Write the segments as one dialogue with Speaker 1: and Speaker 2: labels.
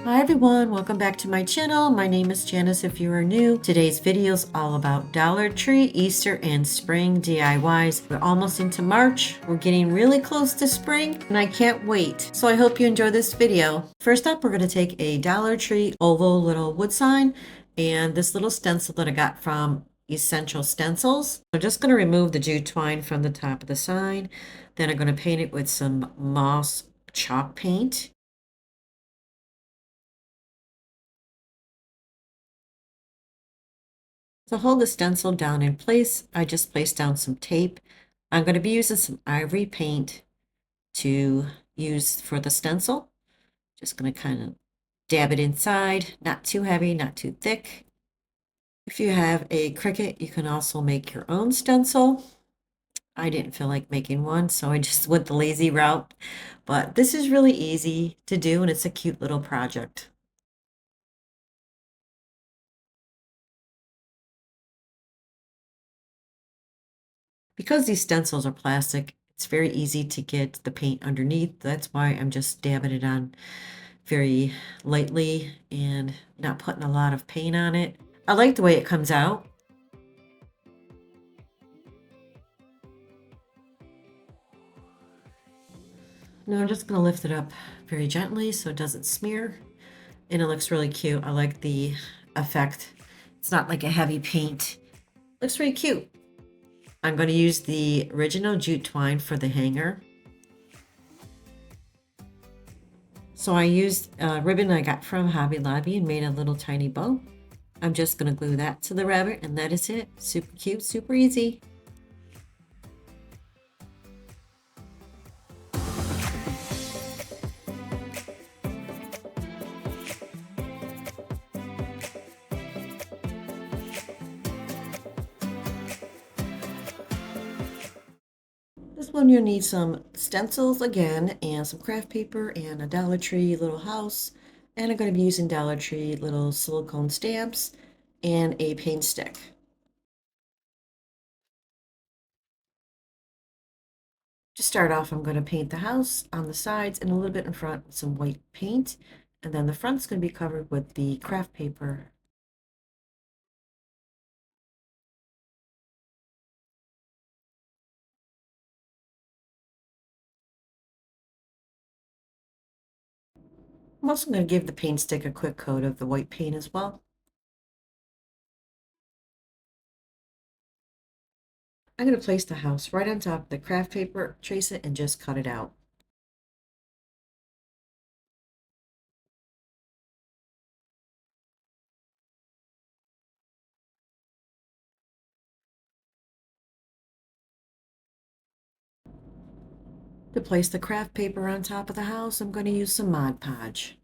Speaker 1: Hi everyone, welcome back to my channel. My name is Janice if you are new. Today's video is all about Dollar Tree, Easter, and spring DIYs. We're almost into March. We're getting really close to spring and I can't wait. So I hope you enjoy this video. First up, we're going to take a Dollar Tree oval little wood sign and this little stencil that I got from Essential Stencils. I'm just going to remove the jute twine from the top of the sign. Then I'm going to paint it with some moss chalk paint. To hold the stencil down in place, I just placed down some tape. I'm going to be using some ivory paint to use for the stencil. Just going to kind of dab it inside, not too heavy, not too thick. If you have a Cricut, you can also make your own stencil. I didn't feel like making one, so I just went the lazy route. But this is really easy to do, and it's a cute little project. Because these stencils are plastic, it's very easy to get the paint underneath. That's why I'm just dabbing it on very lightly and not putting a lot of paint on it. I like the way it comes out. Now I'm just going to lift it up very gently so it doesn't smear. And it looks really cute. I like the effect. It's not like a heavy paint. Looks really cute. I'm going to use the original jute twine for the hanger. So I used a ribbon I got from Hobby Lobby and made a little tiny bow. I'm just going to glue that to the rabbit and that is it. Super cute, super easy. This one you'll need some stencils again and some craft paper and a Dollar Tree little house. And I'm going to be using Dollar Tree little silicone stamps and a paint stick. To start off, I'm going to paint the house on the sides and a little bit in front with some white paint. And then the front's going to be covered with the craft paper. I'm also going to give the paint stick a quick coat of the white paint as well. I'm going to place the house right on top of the craft paper, trace it, and just cut it out. To place the craft paper on top of the house, I'm going to use some Mod Podge.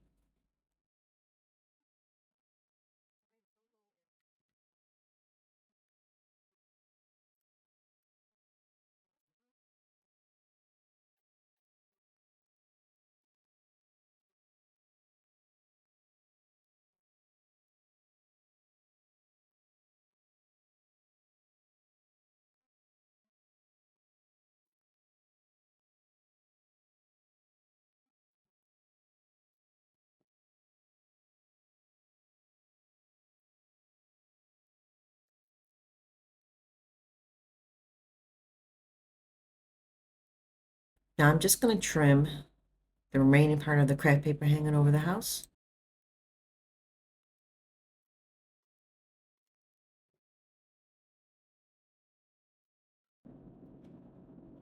Speaker 1: Now I'm just going to trim the remaining part of the craft paper hanging over the house.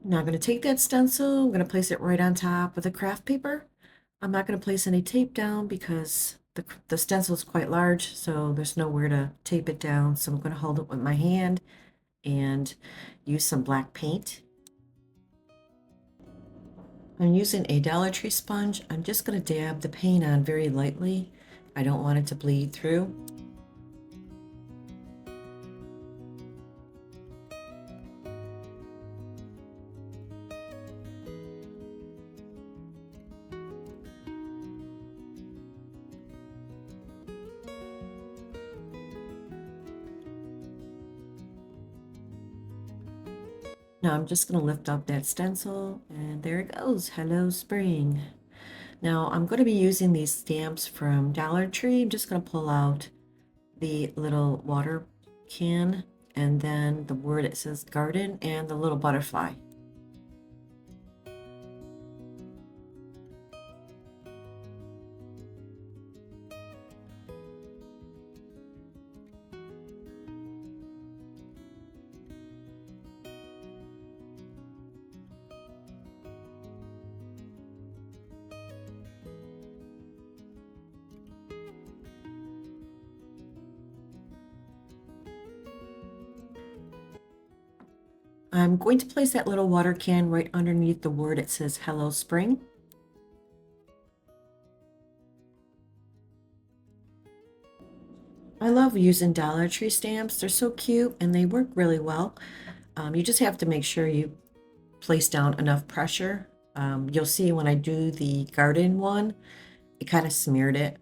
Speaker 1: Now I'm going to take that stencil, I'm going to place it right on top of the craft paper. I'm not going to place any tape down because the stencil is quite large, so there's nowhere to tape it down. So I'm going to hold it with my hand and use some black paint. I'm using a Dollar Tree sponge. I'm just going to dab the paint on very lightly. I don't want it to bleed through. Now I'm just going to lift up that stencil and there it goes. Hello, spring. Now I'm going to be using these stamps from Dollar Tree. I'm just going to pull out the little water can and then the word it says garden and the little butterfly. I'm going to place that little water can right underneath the word it says Hello Spring. I love using Dollar Tree stamps. They're so cute and they work really well. You just have to make sure you place down enough pressure. You'll see when I do the garden one, it kind of smeared it.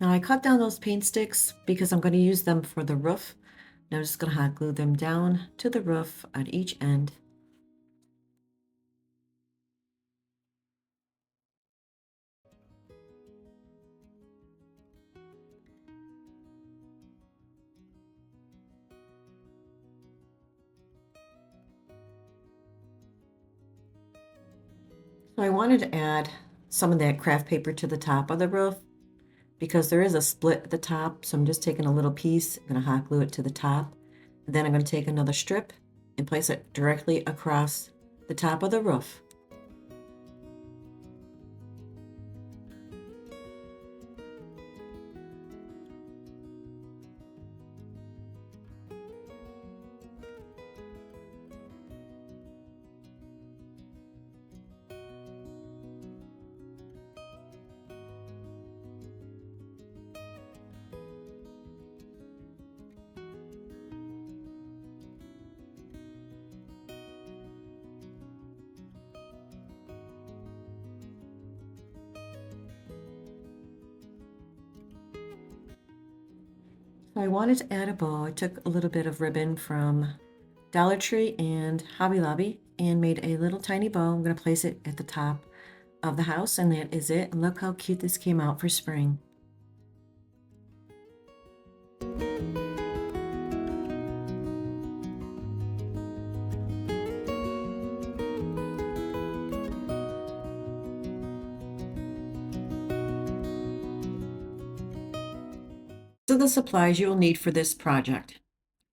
Speaker 1: Now I cut down those paint sticks because I'm going to use them for the roof. Now I'm just going to hot glue them down to the roof at each end. So I wanted to add some of that craft paper to the top of the roof because there is a split at the top. So I'm just taking a little piece, I'm going to hot glue it to the top. And then I'm going to take another strip and place it directly across the top of the roof. So I wanted to add a bow. I took a little bit of ribbon from Dollar Tree and Hobby Lobby and made a little tiny bow. I'm going to place it at the top of the house, and that is it. And look how cute this came out for spring. So the supplies you will need for this project.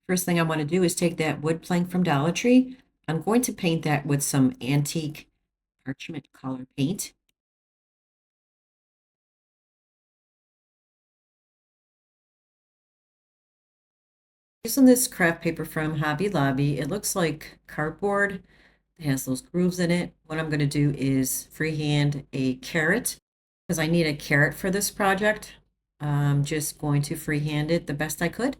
Speaker 1: First thing I want to do is take that wood plank from Dollar Tree. I'm going to paint that with some antique parchment color paint. Using this craft paper from Hobby Lobby, it looks like cardboard. It has those grooves in it. What I'm going to do is freehand a carrot because I need a carrot for this project. I'm just going to freehand it the best I could.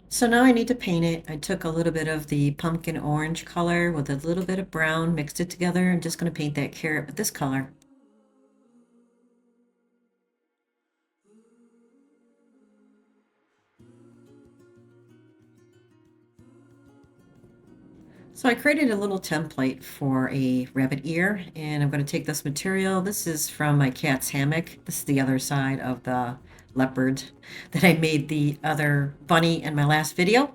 Speaker 1: So now I need to paint it. I took a little bit of the pumpkin orange color with a little bit of brown, mixed it together. I'm just going to paint that carrot with this color. So I created a little template for a rabbit ear, and I'm going to take this material. This is from my cat's hammock. This is the other side of the leopard that I made the other bunny in my last video.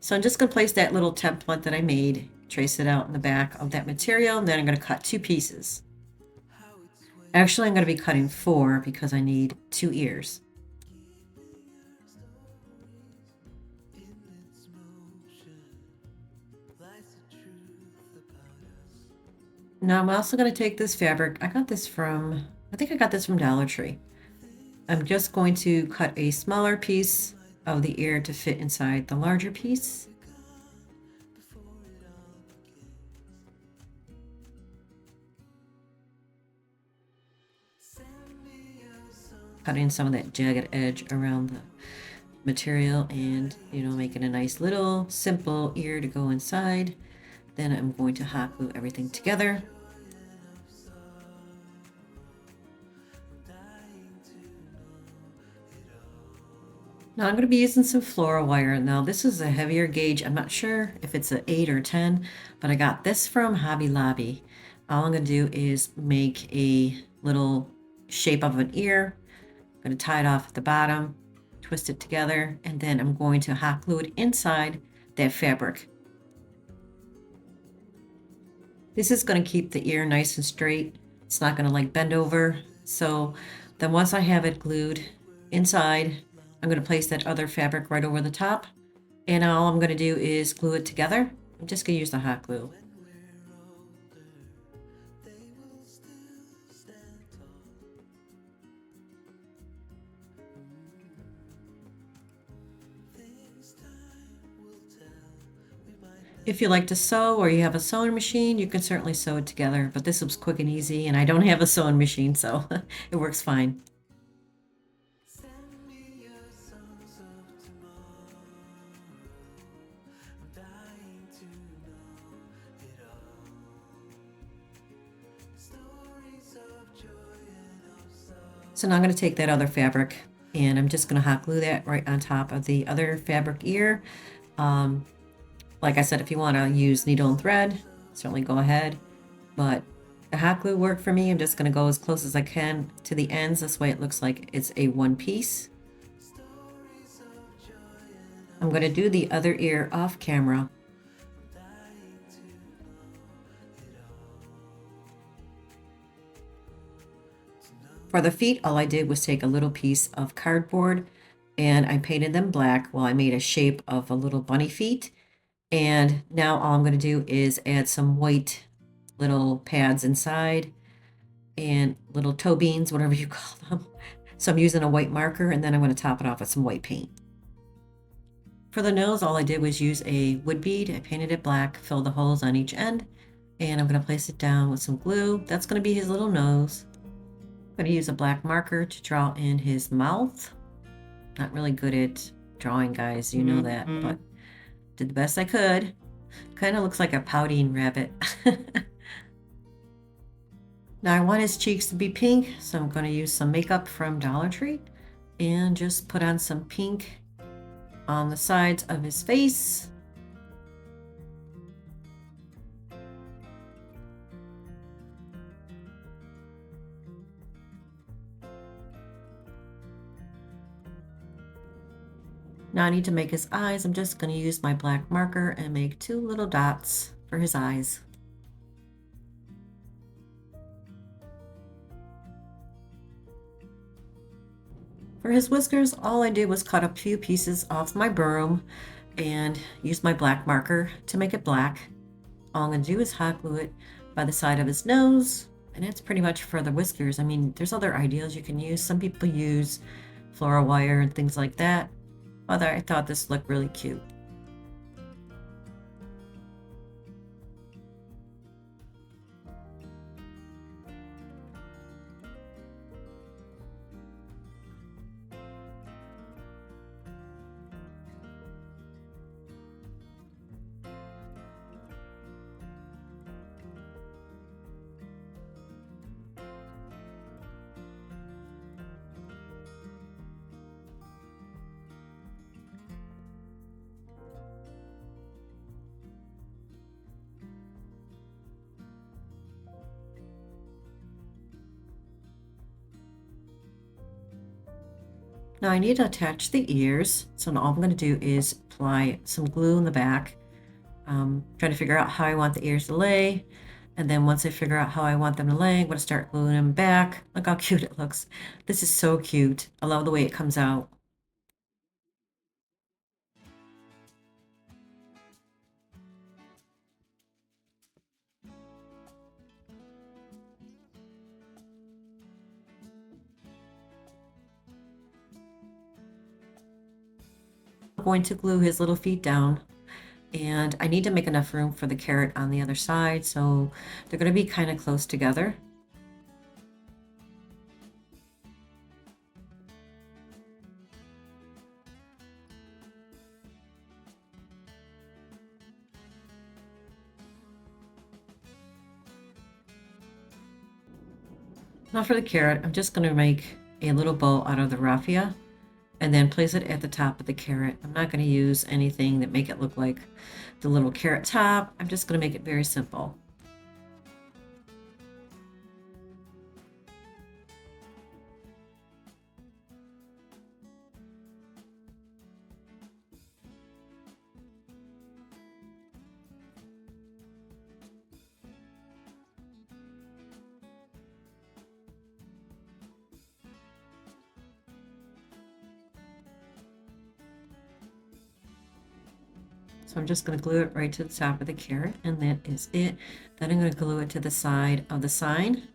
Speaker 1: So I'm just going to place that little template that I made, trace it out in the back of that material, and then I'm going to cut two pieces. Actually, I'm going to be cutting four because I need two ears. Now I'm also going to take this fabric. I think I got this from Dollar Tree. I'm just going to cut a smaller piece of the ear to fit inside the larger piece. cutting some of that jagged edge around the material and, you know, making a nice little simple ear to go inside. Then I'm going to hot glue everything together. Now I'm going to be using some floral wire. Now this is a heavier gauge. I'm not sure if it's an 8 or 10, but I got this from Hobby Lobby. All I'm going to do is make a little shape of an ear. I'm going to tie it off at the bottom, twist it together, and then I'm going to hot glue it inside that fabric. This is going to keep the ear nice and straight. It's not going to like bend over. So then once I have it glued inside, I'm going to place that other fabric right over the top. And all I'm going to do is glue it together. I'm just going to use the hot glue. If you like to sew or you have a sewing machine, you can certainly sew it together, but this was quick and easy, and I don't have a sewing machine, so it works fine. So now I'm going to take that other fabric and I'm just going to hot glue that right on top of the other fabric ear. Like I said, if you want to use needle and thread, certainly go ahead. But the hot glue worked for me. I'm just going to go as close as I can to the ends. This way it looks like it's a one piece. I'm going to do the other ear off camera. For the feet, all I did was take a little piece of cardboard and I painted them black while I made a shape of a little bunny feet. And now all I'm going to do is add some white little pads inside and little toe beans, whatever you call them. So I'm using a white marker and then I'm going to top it off with some white paint. For the nose, all I did was use a wood bead. I painted it black, filled the holes on each end, and I'm going to place it down with some glue. That's going to be his little nose. I'm going to use a black marker to draw in his mouth. Not really good at drawing, guys, you know that, but did the best I could. Kind of looks like a pouting rabbit. Now I want his cheeks to be pink, so I'm going to use some makeup from Dollar Tree and just put on some pink on the sides of his face. Now I need to make his eyes. I'm just going to use my black marker and make 2 little dots for his eyes. For his whiskers, all I did was cut a few pieces off my broom and use my black marker to make it black. All I'm going to do is hot glue it by the side of his nose, and that's pretty much for the whiskers. I mean, there's other ideas you can use. Some people use floral wire and things like that. But I thought this looked really cute. Now I need to attach the ears, so now all I'm going to do is apply some glue in the back. Trying to figure out how I want the ears to lay, and then once I figure out how I want them to lay, I'm going to start gluing them back. Look how cute it looks. This is so cute. I love the way it comes out. I'm going to glue his little feet down, and I need to make enough room for the carrot on the other side, so they're going to be kind of close together. Now for the carrot, I'm just going to make a little bow out of the raffia and then place it at the top of the carrot. I'm not going to use anything that make it look like the little carrot top. I'm just going to make it very simple. So I'm just going to glue it right to the top of the carrot, and that is it. Then I'm going to glue it to the side of the sign.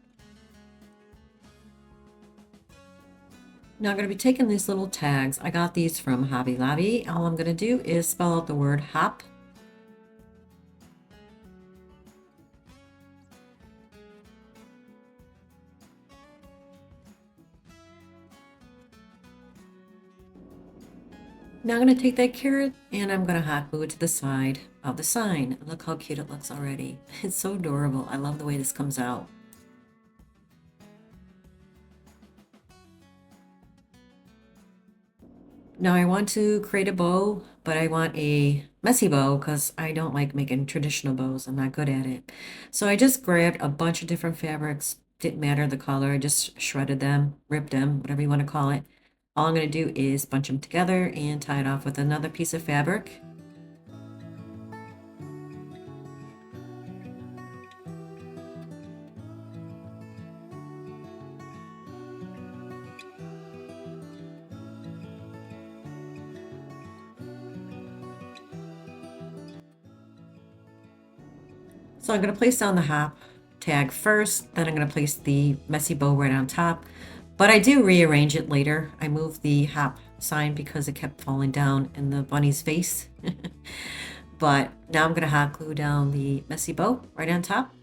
Speaker 1: Now I'm going to be taking these little tags. I got these from Hobby Lobby. All I'm going to do is spell out the word hop. Now I'm going to take that carrot and I'm going to hot glue it to the side of the sign. Look how cute it looks already. It's so adorable. I love the way this comes out. Now I want to create a bow, but I want a messy bow because I don't like making traditional bows. I'm not good at it. So I just grabbed a bunch of different fabrics. Didn't matter the color. I just shredded them, ripped them, whatever you want to call it. All I'm going to do is bunch them together and tie it off with another piece of fabric. So I'm going to place down the hop tag first, then I'm going to place the messy bow right on top. But I do rearrange it later. I moved the hop sign because it kept falling down in the bunny's face. But now I'm going to hot glue down the messy bow right on top.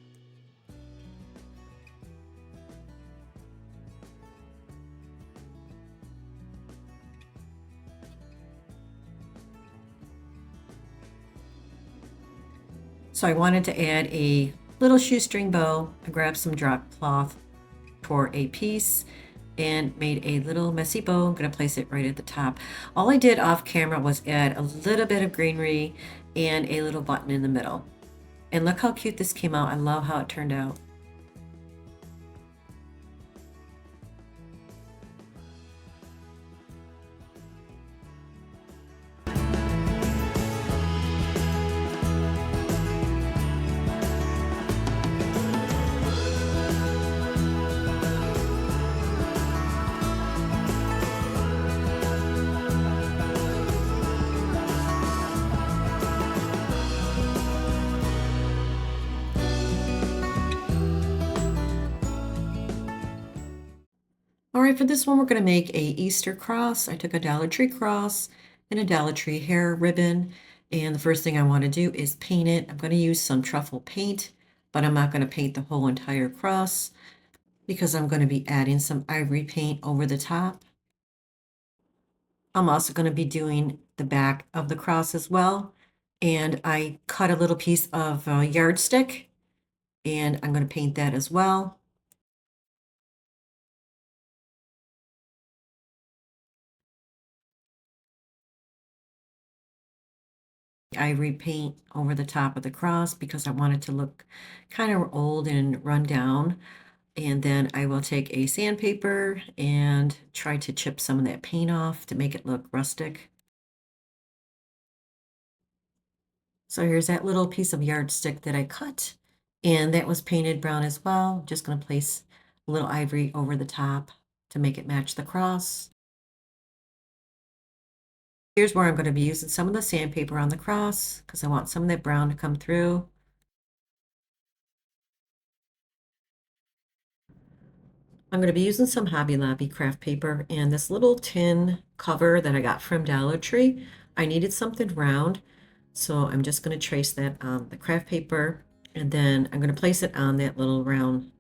Speaker 1: So I wanted to add a little shoestring bow. I grabbed some drop cloth for a piece and made a little messy bow. I'm going to place it right at the top. All I did off camera was add a little bit of greenery and a little button in the middle. And look how cute this came out. I love how it turned out. All right, for this one, we're going to make a Easter cross. I took a Dollar Tree cross and a Dollar Tree hair ribbon. And the first thing I want to do is paint it. I'm going to use some truffle paint, but I'm not going to paint the whole entire cross because I'm going to be adding some ivory paint over the top. I'm also going to be doing the back of the cross as well. And I cut a little piece of yardstick, and I'm going to paint that as well. Ivory paint over the top of the cross because I want it to look kind of old and run down. And then I will take a sandpaper and try to chip some of that paint off to make it look rustic. So here's that little piece of yardstick that I cut, and that was painted brown as well. Just going to place a little ivory over the top to make it match the cross. Here's where I'm going to be using some of the sandpaper on the cross because I want some of that brown to come through. I'm going to be using some Hobby Lobby craft paper and this little tin cover that I got from Dollar Tree. I needed something round, so I'm just going to trace that on the craft paper, and then I'm going to place it on that little round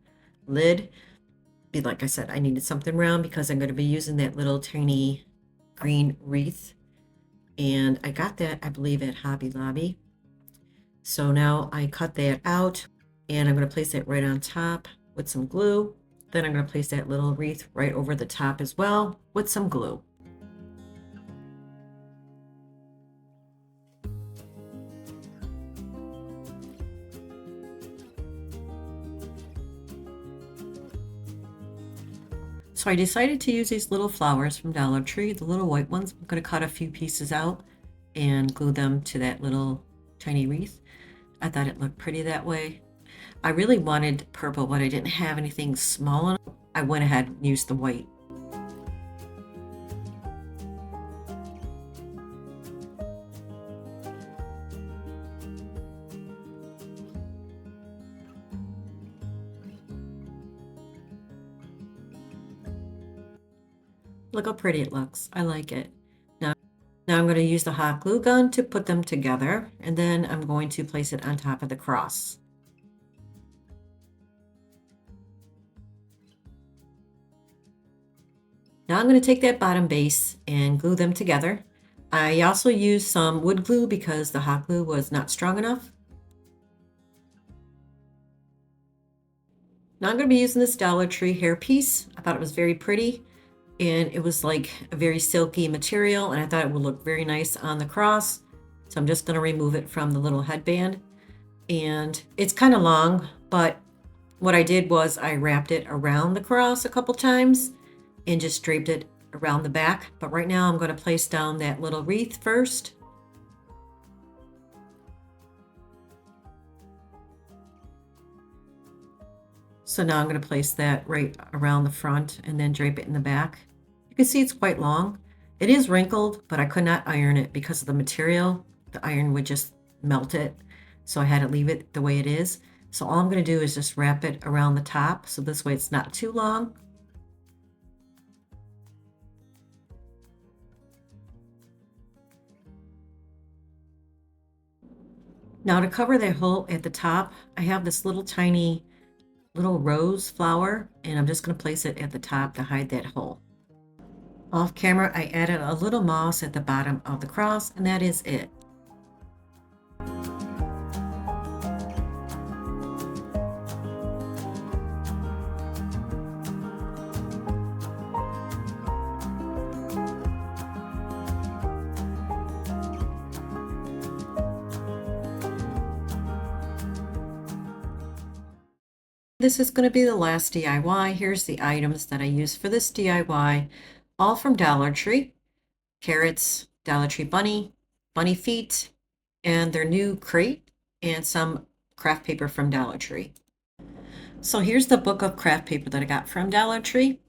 Speaker 1: lid. Like I said, I needed something round because I'm going to be using that little tiny green wreath, and I got that, I believe, at Hobby Lobby. So now I cut that out, and I'm going to place it right on top with some glue. Then I'm going to place that little wreath right over the top as well with some glue. So I decided to use these little flowers from Dollar Tree, the little white ones. I'm going to cut a few pieces out and glue them to that little tiny wreath. I thought it looked pretty that way. I really wanted purple, but I didn't have anything small enough. I went ahead and used the white. Look how pretty it looks. I like it. Now I'm going to use the hot glue gun to put them together, and then I'm going to place it on top of the cross. Now I'm going to take that bottom base and glue them together. I also used some wood glue because the hot glue was not strong enough. Now I'm going to be using this Dollar Tree hair piece. I thought it was very pretty, and it was like a very silky material, and I thought it would look very nice on the cross. So I'm just going to remove it from the little headband. And it's kind of long, but what I did was I wrapped it around the cross a couple times and just draped it around the back. But right now I'm going to place down that little wreath first. So now I'm going to place that right around the front and then drape it in the back. You can see it's quite long. It is wrinkled, but I could not iron it because of the material. The iron would just melt it. So I had to leave it the way it is. So all I'm going to do is just wrap it around the top. So this way it's not too long. Now to cover that hole at the top, I have this little tiny little rose flower, and I'm just going to place it at the top to hide that hole. Off camera, I added a little moss at the bottom of the cross, and that is it. This is going to be the last DIY. Here's the items that I used for this DIY, all from Dollar Tree. Carrots, Dollar Tree bunny, bunny feet, and their new crate, and some craft paper from Dollar Tree. So here's the book of craft paper that I got from Dollar Tree.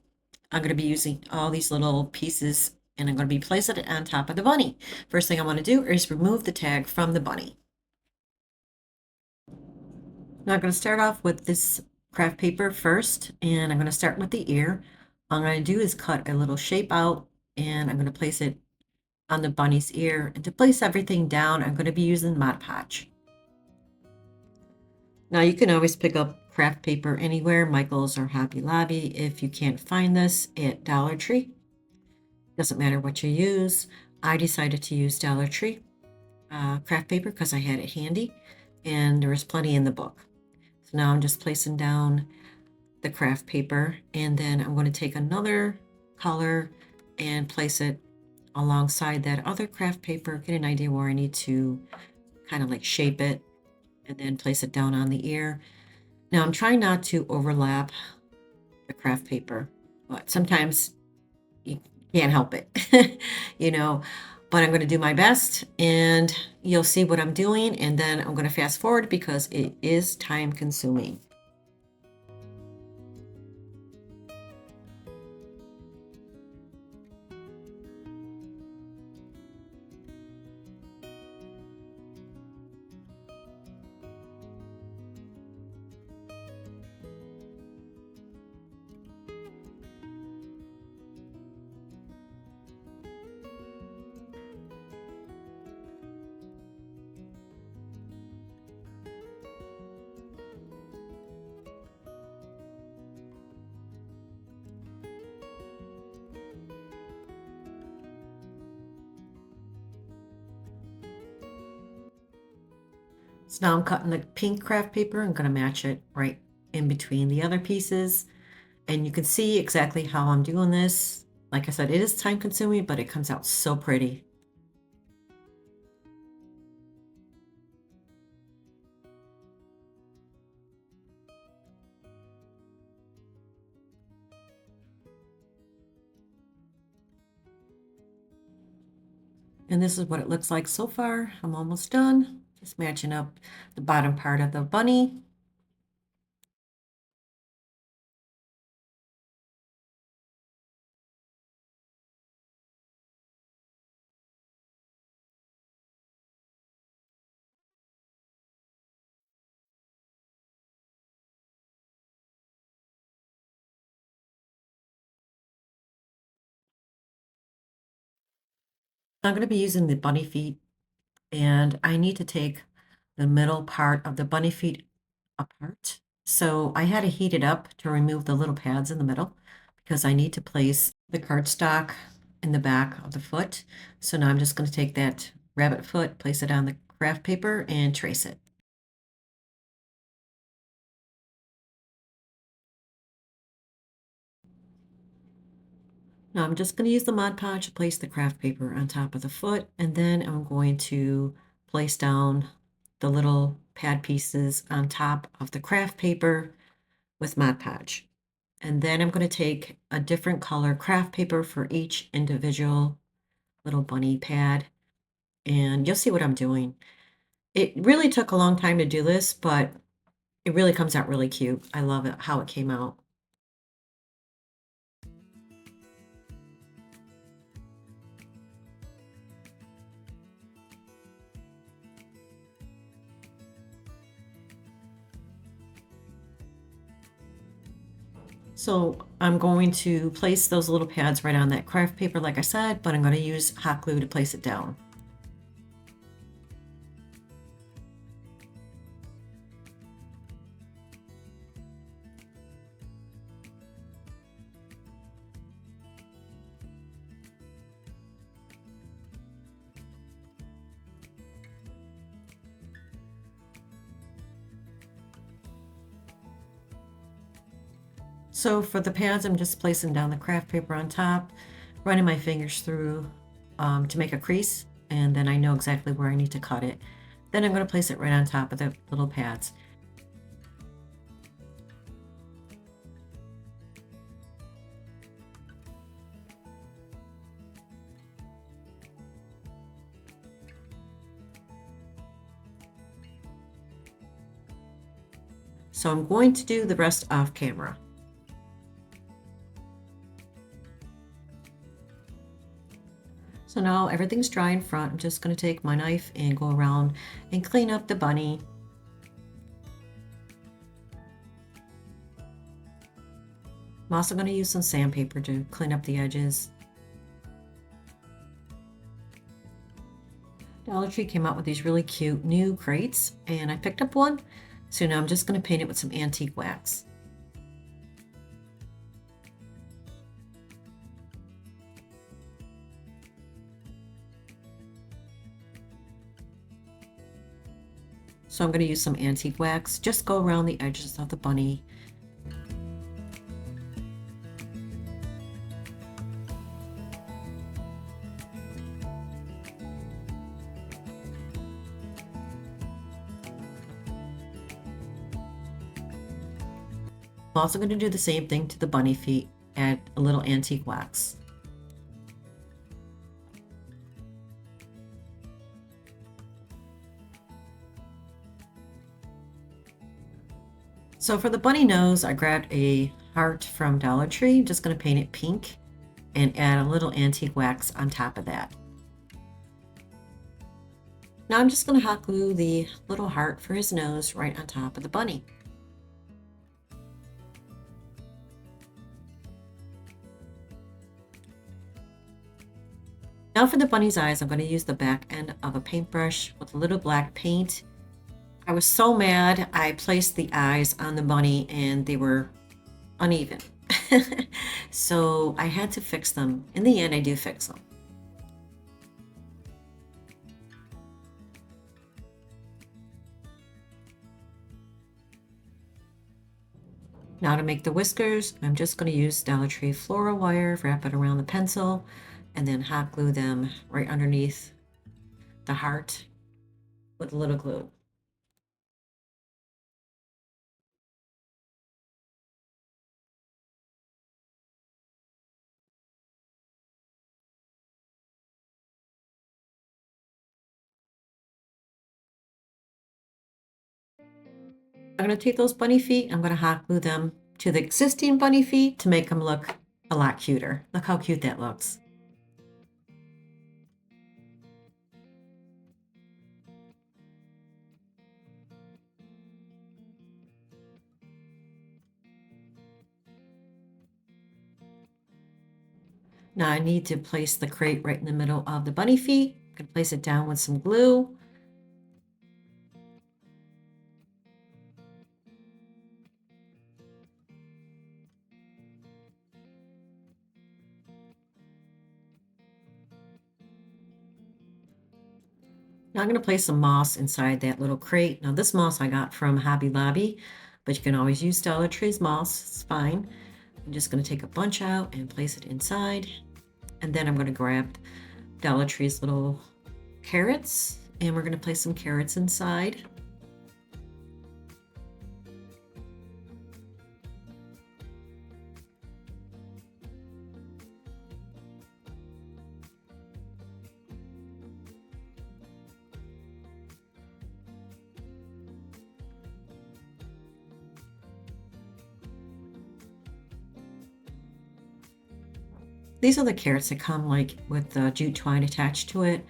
Speaker 1: I'm going to be using all these little pieces, and I'm going to be placing it on top of the bunny. First thing I want to do is remove the tag from the bunny. Now I'm going to start off with this craft paper first, and I'm going to start with the ear. All I'm going to do is cut a little shape out, and I'm going to place it on the bunny's ear. And to place everything down, I'm going to be using Mod Podge. Now you can always pick up craft paper anywhere, Michael's or Hobby Lobby, if you can't find this at Dollar Tree. Doesn't matter what you use. I decided to use Dollar Tree craft paper because I had it handy, and there was plenty in the book. So now I'm just placing down the craft paper, and then I'm going to take another color and place it alongside that other craft paper, get an idea where I need to kind of like shape it, and then place it down on the ear. Now I'm trying not to overlap the craft paper, but sometimes you can't help it, you know, but I'm going to do my best, and you'll see what I'm doing, and then I'm going to fast forward because it is time consuming. So now I'm cutting the pink craft paper. I'm going to match it right in between the other pieces. And you can see exactly how I'm doing this. Like I said, it is time consuming, but it comes out so pretty. And this is what it looks like so far. I'm almost done. Just matching up the bottom part of the bunny. I'm going to be using the bunny feet, and I need to take the middle part of the bunny feet apart. So I had to heat it up to remove the little pads in the middle because I need to place the cardstock in the back of the foot. So now I'm just going to take that rabbit foot, place it on the craft paper, and trace it. Now I'm just going to use the Mod Podge to place the craft paper on top of the foot, and then I'm going to place down the little pad pieces on top of the craft paper with Mod Podge. And then I'm going to take a different color craft paper for each individual little bunny pad, and you'll see what I'm doing. It really took a long time to do this, but it really comes out really cute. I love it how it came out. So I'm going to place those little pads right on that craft paper, like I said, but I'm going to use hot glue to place it down. So for the pads, I'm just placing down the craft paper on top, running my fingers through to make a crease, and then I know exactly where I need to cut it. Then I'm going to place it right on top of the little pads. So I'm going to do the rest off camera. So now everything's dry in front. I'm just going to take my knife and go around and clean up the bunny. I'm also going to use some sandpaper to clean up the edges. Dollar Tree came out with these really cute new crates, and I picked up one. So now I'm just going to paint it with some antique wax. So I'm going to use some antique wax, just go around the edges of the bunny. I'm also going to do the same thing to the bunny feet, add a little antique wax. So for the bunny nose, I grabbed a heart from Dollar Tree. I'm just going to paint it pink and add a little antique wax on top of that. Now I'm just going to hot glue the little heart for his nose right on top of the bunny. Now for the bunny's eyes, I'm going to use the back end of a paintbrush with a little black paint. I was so mad. I placed the eyes on the bunny and they were uneven. So I had to fix them. In the end, I do fix them. Now Now to make the whiskers, I'm just going to use Dollar Tree floral wire, wrap it around the pencil, and then hot glue them right underneath the heart with a little glue. I'm going to take those bunny feet, I'm going to hot glue them to the existing bunny feet to make them look a lot cuter. Look how cute that looks. Now I need to place the crate right in the middle of the bunny feet. I'm going to place it down with some glue. Now I'm going to place some moss inside that little crate. Now this moss I got from Hobby Lobby, but you can always use Dollar Tree's moss. It's fine. I'm just going to take a bunch out and place it inside. And then I'm going to grab Dollar Tree's little carrots, and we're going to place some carrots inside. These are the carrots that come like with the jute twine attached to it.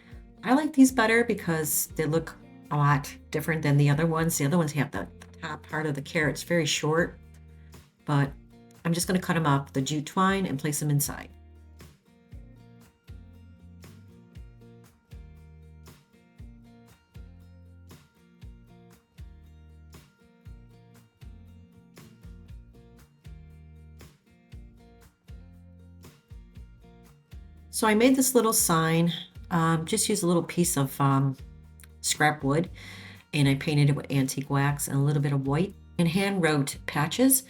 Speaker 1: I like these better because they look a lot different than the other ones. The other ones have the top part of the carrots very short, but I'm just going to cut them up with the jute twine and place them inside. So I made this little sign, just use a little piece of scrap wood, and I painted it with antique wax and a little bit of white and hand wrote patches.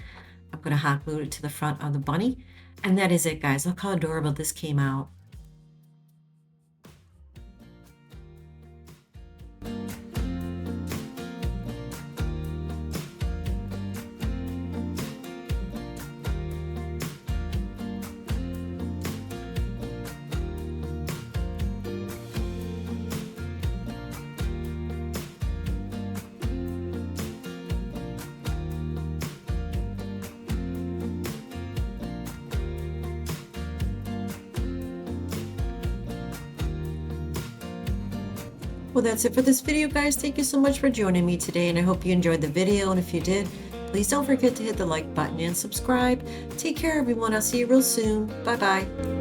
Speaker 1: I'm going to hot glue it to the front of the bunny. And that is it, guys. Look how adorable this came out. Well, that's it for this video, guys. Thank you so much for joining me today, and I hope you enjoyed the video. And if you did, please don't forget to hit the like button and subscribe. Take care, everyone. I'll see you real soon. Bye-bye.